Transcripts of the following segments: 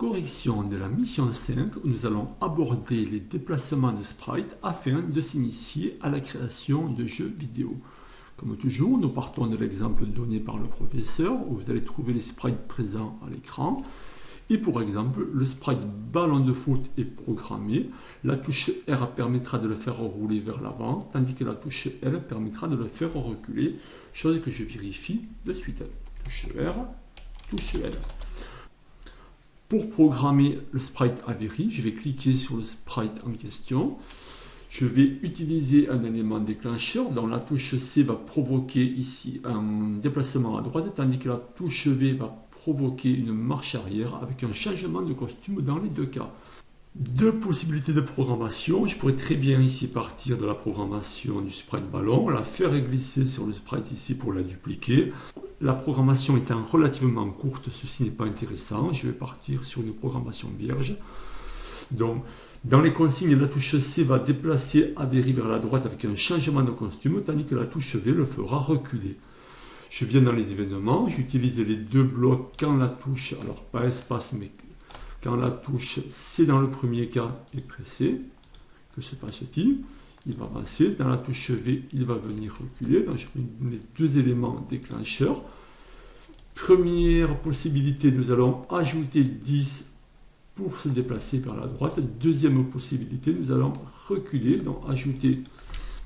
correction de la mission 5 où nous allons aborder les déplacements de sprites afin de s'initier à la création de jeux vidéo. Comme toujours, nous partons de l'exemple donné par le professeur où vous allez trouver les sprites présents à l'écran. Et pour exemple, le sprite ballon de foot est programmé. La touche R permettra de le faire rouler vers l'avant, tandis que la touche L permettra de le faire reculer, chose que je vérifie de suite. Touche R, touche L. Pour programmer le sprite Avery, je vais cliquer sur le sprite en question. Je vais utiliser un élément déclencheur dont la touche C va provoquer ici un déplacement à droite, tandis que la touche V va provoquer une marche arrière avec un changement de costume dans les deux cas. Deux possibilités de programmation. Je pourrais très bien ici partir de la programmation du sprite ballon, la faire glisser sur le sprite ici pour la dupliquer. La programmation étant relativement courte, ceci n'est pas intéressant. Je vais partir sur une programmation vierge. Donc, dans les consignes, la touche C va déplacer Avery vers la droite avec un changement de costume, tandis que la touche V le fera reculer. Je viens dans les événements, j'utilise les deux blocs quand la touche, alors pas espace, mais quand la touche C dans le premier cas est pressée. Que se passe-t-il? Il va avancer. Dans la touche V, il va venir reculer. Donc je mets les deux éléments déclencheurs. Première possibilité, nous allons ajouter 10 pour se déplacer vers la droite. Deuxième possibilité, nous allons reculer, donc ajouter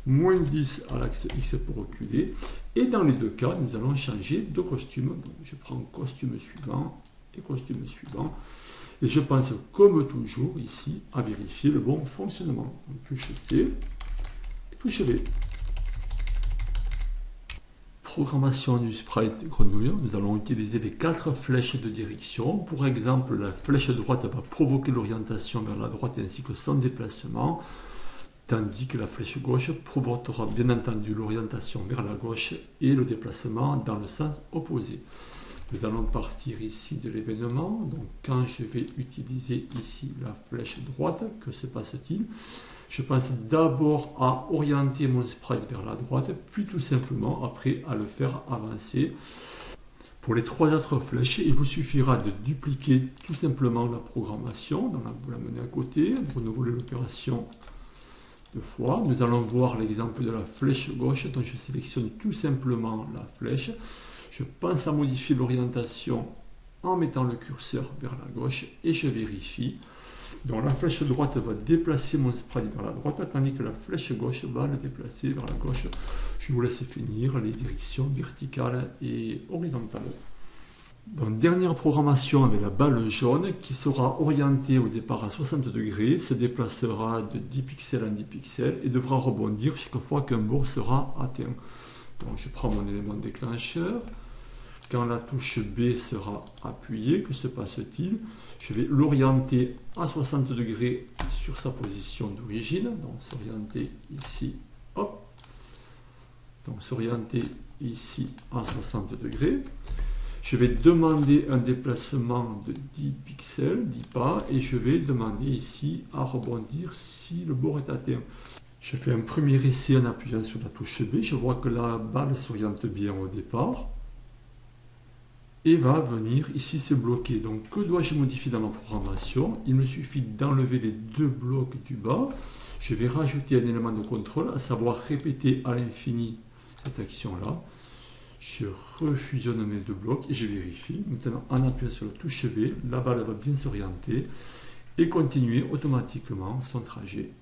moins 10 à l'axe X pour reculer. Et dans les deux cas, nous allons changer de costume. Donc, je prends costume suivant et costume suivant. Et je pense, comme toujours, ici, à vérifier le bon fonctionnement. Donc, touche C et touche V. Programmation du sprite grenouille. Nous allons utiliser les 4 flèches de direction. Pour exemple, la flèche droite va provoquer l'orientation vers la droite ainsi que son déplacement, tandis que la flèche gauche provoquera bien entendu l'orientation vers la gauche et le déplacement dans le sens opposé. Nous allons partir ici de l'événement. Donc quand je vais utiliser ici la flèche droite, que se passe-t-il? Je pense d'abord à orienter mon sprite vers la droite, puis tout simplement après à le faire avancer. Pour les 3 autres flèches, il vous suffira de dupliquer tout simplement la programmation. Donc vous la menez à côté, vous renouvelez l'opération 2 fois. Nous allons voir l'exemple de la flèche gauche, donc je sélectionne tout simplement la flèche. Je pense à modifier l'orientation en mettant le curseur vers la gauche et je vérifie. Donc la flèche droite va déplacer mon sprite vers la droite, tandis que la flèche gauche va le déplacer vers la gauche. Je vous laisse finir les directions verticales et horizontales. Donc, dernière programmation avec la balle jaune qui sera orientée au départ à 60 degrés, se déplacera de 10 pixels en 10 pixels et devra rebondir chaque fois qu'un bord sera atteint. Donc je prends mon élément déclencheur. Quand la touche B sera appuyée, que se passe-t-il? Je vais l'orienter à 60 degrés sur sa position d'origine. Donc s'orienter ici, hop. Donc s'orienter ici à 60 degrés. Je vais demander un déplacement de 10 pixels, 10 pas, et je vais demander ici à rebondir si le bord est atteint. Je fais un premier essai en appuyant sur la touche B. Je vois que la balle s'oriente bien au départ et va venir ici se bloquer. Donc que dois-je modifier dans ma programmation? Il me suffit d'enlever les 2 blocs du bas. Je vais rajouter un élément de contrôle, à savoir répéter à l'infini cette action-là. Je refusionne mes 2 blocs et je vérifie. Maintenant, en appuyant sur la touche B, la balle va bien s'orienter et continuer automatiquement son trajet